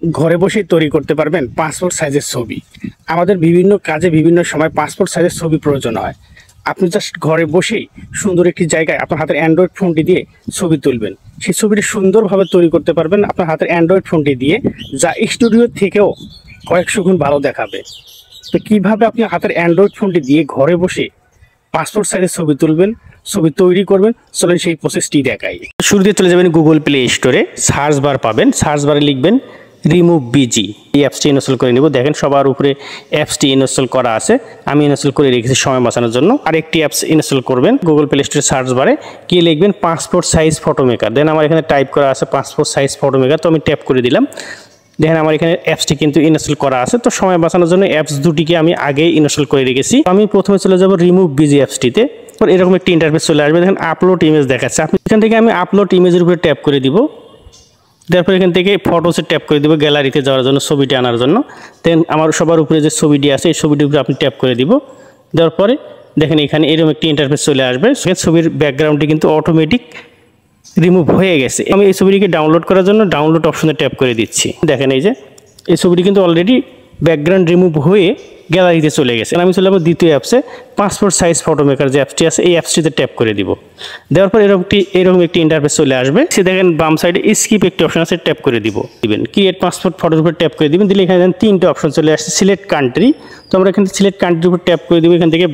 ঘরে বসেই তৈরি করতে পারবেন পাসপোর্ট সাইজের ছবি। আমাদের বিভিন্ন কাজে বিভিন্ন সময় পাসপোর্ট সাইজের ছবি প্রয়োজন হয়। আপনি জাস্ট ঘরে বসেই সুন্দর একটি জায়গায় আপনার হাতের অ্যান্ড্রয়েড ফোনটি দিয়ে ছবি তুলবেন। সেই ছবিটি সুন্দরভাবে তৈরি করতে পারবেন আপনার হাতের অ্যান্ড্রয়েড ফোনটি দিয়ে, যা স্টুডিও থেকেও কয়েকশো গুণ ভালো দেখাবে। তো কীভাবে আপনি হাতের অ্যান্ড্রয়েড ফোনটি দিয়ে ঘরে বসে পাসপোর্ট সাইজের ছবি তুলবেন, ছবি তৈরি করবেন, চলেন সেই প্রসেসটি দেখাই। শুরুতে চলে যাবেন গুগল প্লে স্টোরে, সার্চ বার পাবেন, সার্চ বারে লিখবেন রিমুভ বিজি। এই অ্যাপসটি ইনস্টল করে নেব। দেখেন সবার উপরে অ্যাপসটি ইনস্টল করা আছে, আমি ইনস্টল করে রেখেছি সময় বাঁচানোর জন্য। আরেকটি অ্যাপস ইনস্টল করবেন, গুগল প্লে স্টোরে সার্চ বারে গিয়ে লিখবেন পাসপোর্ট সাইজ ফটো মেকার। দেন আমার এখানে টাইপ করা আছে পাসপোর্ট সাইজ ফটো মেকার, তো আমি ট্যাপ করে দিলাম। দেখেন আমার এখানে অ্যাপসটি কিন্তু ইনস্টল করা আছে। তো সময় বাঁচানোর জন্য অ্যাপস দুটিকে আমি আগেই ইনস্টল করে রেখেছি। আমি প্রথমে চলে যাব রিমুভ বিজি অ্যাপসটিতে। এরকম একটি ইন্টারফেস চলে আসবে, দেখেন আপলোড ইমেজ দেখাচ্ছে। আপনি এখান থেকে আমি আপলোড ইমেজের উপরে ট্যাপ করে দিব। তারপর এখান থেকে ফটোসে ট্যাপ করে দিব গ্যালারিতে যাওয়ার জন্য, ছবিটি আনার জন্য। দেন আমার সবার উপরে যে ছবিটি আছে এই ছবিটির উপরে আপনি ট্যাপ করে দিব। দেওয়ার পরে দেখেন এখানে এরকম একটি ইন্টারফেস চলে আসবে। ছবির ব্যাকগ্রাউন্ডটি কিন্তু অটোমেটিক রিমুভ হয়ে গেছে। আমি এই ছবিটিকে ডাউনলোড করার জন্য ডাউনলোড অপশনে ট্যাপ করে দিচ্ছি। দেখেন এই যে এই ছবিটি কিন্তু অলরেডি ব্যাকগ্রাউন্ড রিমুভ হয়ে গ্যালারিতে চলে গেছে। আমি চলে যাবো দ্বিতীয় অ্যাপসে, পাসপোর্ট সাইজ ফটো মেকার যে অ্যাপসটি আছে এই অ্যাপসটিতে ট্যাপ করে দিব। দেওয়ার পর এরকম একটি ইন্টারফেস চলে আসবে। সে দেখেন বাম সাইডে স্কিপ একটি অপশন আছে, ট্যাপ করে দিবেন। ক্রিয়েট পাসপোর্ট ফটোর উপর ট্যাপ করে দিবেন। দিলে এখানে তিনটে অপশন চলে আসছে, সিলেক্ট কান্ট্রি। তো আমরা এখানে সিলেক্ট কান্ট্রির উপর ট্যাপ করে দিব। এখান থেকে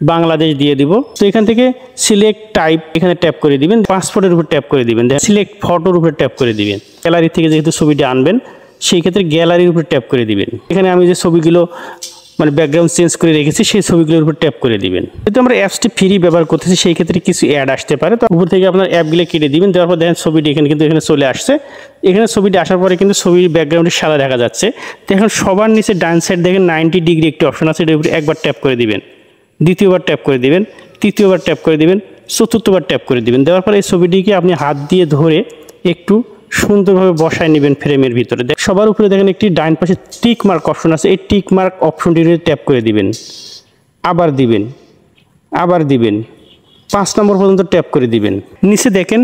বাংলাদেশ দিয়ে দিব। তো এখান থেকে সিলেক্ট টাইপ এখানে ট্যাপ করে দিবেন, পাসপোর্টের উপর ট্যাপ করে দিবেন, সিলেক্ট ফটোর উপর ট্যাপ করে দিবেন। গ্যালারি থেকে যেহেতু ছবিটি আনবেন সেই ক্ষেত্রে গ্যালারির উপর ট্যাপ করে দিবেন। এখানে আমি যে ছবিগুলো মানে ব্যাকগ্রাউন্ড চেঞ্জ করে রেখেছি সেই ছবিগুলোর উপর ট্যাপ করে দিবেন। যেহেতু আমরা অ্যাপসটি ফ্রি ব্যবহার করতেছি সেই ক্ষেত্রে কিছু অ্যাড আসতে পারে, তো উপর থেকে আপনার অ্যাপগুলো কেটে দিবেন। দেওয়ার পর দেখেন ছবিটি এখানে চলে আসছে। এখানে ছবিটি আসার পরে কিন্তু ছবির ব্যাকগ্রাউন্ডে সাদা দেখা যাচ্ছে। তো এখন সবার নিচে ডান সাইড দেখেন 90 ডিগ্রি একটি অপশন আছে, এটার উপরে একবার ট্যাপ করে দিবেন, দ্বিতীয়বার ট্যাপ করে দিবেন, তৃতীয়বার ট্যাপ করে দিবেন, চতুর্থবার ট্যাপ করে দিবেন। দেওয়ার পরে এই ছবিটিকে আপনি হাত দিয়ে ধরে একটু সুন্দরভাবে বসায় নেবেন ফ্রেমের ভিতরে। সবার উপরে দেখেন একটি ডাইন পাশে টিক মার্ক অপশন আছে, এই টিক মার্ক অপশনটিতে ট্যাপ করে দিবেন, আবার দিবেন 5 নম্বর পর্যন্ত ট্যাপ করে দিবেন। নিচে দেখেন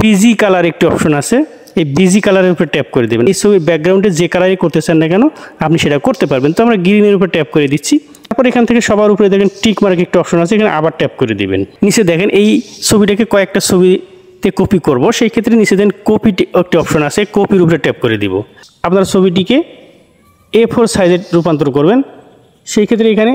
বিজি কালার একটি অপশন আছে, এই বিজি কালারের উপরে ট্যাপ করে দেবেন। এই ছবির ব্যাকগ্রাউন্ডে যে কালারই করতে চান না কেন আপনি সেটা করতে পারবেন। তো আমরা গ্রিনের উপর ট্যাপ করে দিচ্ছি। তারপর এখান থেকে সবার উপরে দেখেন টিক মার্ক একটা অপশন আছে, এখানে আবার ট্যাপ করে দিবেন। নিচে দেখেন এই ছবিটাকে কয়েকটা ছবিতে কপি করব, সেই ক্ষেত্রে নিচে দেখেন কপি একটি অপশন আছে, কপির উপরে ট্যাপ করে দিব। আপনার ছবিটিকে A4 সাইজে রূপান্তর করবেন, সেই ক্ষেত্রে এখানে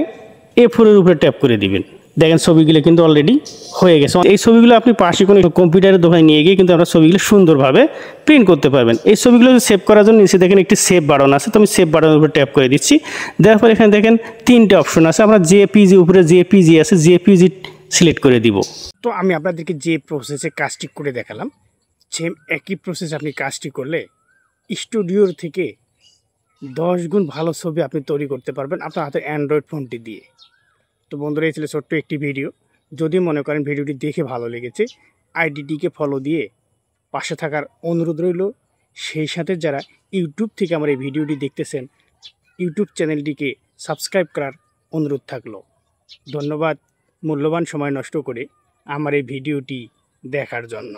A4 এর উপরে ট্যাপ করে দিবেন। দেখেন ছবিগুলো কিন্তু অলরেডি হয়ে গেছে। এই ছবিগুলো আপনি পাশে কোনো কম্পিউটারের দোকানে নিয়ে গিয়ে কিন্তু আপনার ছবিগুলো সুন্দরভাবে প্রিন্ট করতে পারবেন। এই ছবিগুলো সেভ করার জন্য নিচে দেখেন একটি সেভ বাটন আছে, তো আমি সেভ বাটনের উপরে ট্যাপ করে দিচ্ছি। দেওয়ার পর এখানে দেখেন 3টে অপশন আছে, আমরা জেপিজি উপরে জেপিজি আছে, জেপিজি সিলেক্ট করে দিব। তো আমি আপনাদেরকে যে প্রসেসে কাজটি করে দেখালাম, সেম একই প্রসেস আপনি কাজটি করলে স্টুডিওর থেকে 10 গুণ ভালো ছবি আপনি তৈরি করতে পারবেন আপনার হাতের অ্যান্ড্রয়েড ফোনটি দিয়ে। তো বন্ধুরা, এই ছিল ছোট্ট একটি ভিডিও। যদি মনে করেন ভিডিওটি দেখে ভালো লেগেছে, আইডিটিকে ফলো দিয়ে পাশে থাকার অনুরোধ রইল। সেই সাথে যারা ইউটিউব থেকে আমার এই ভিডিওটি দেখতেছেন, ইউটিউব চ্যানেলটিকে সাবস্ক্রাইব করার অনুরোধ থাকলো। ধন্যবাদ মূল্যবান সময় নষ্ট করে আমার এই ভিডিওটি দেখার জন্য।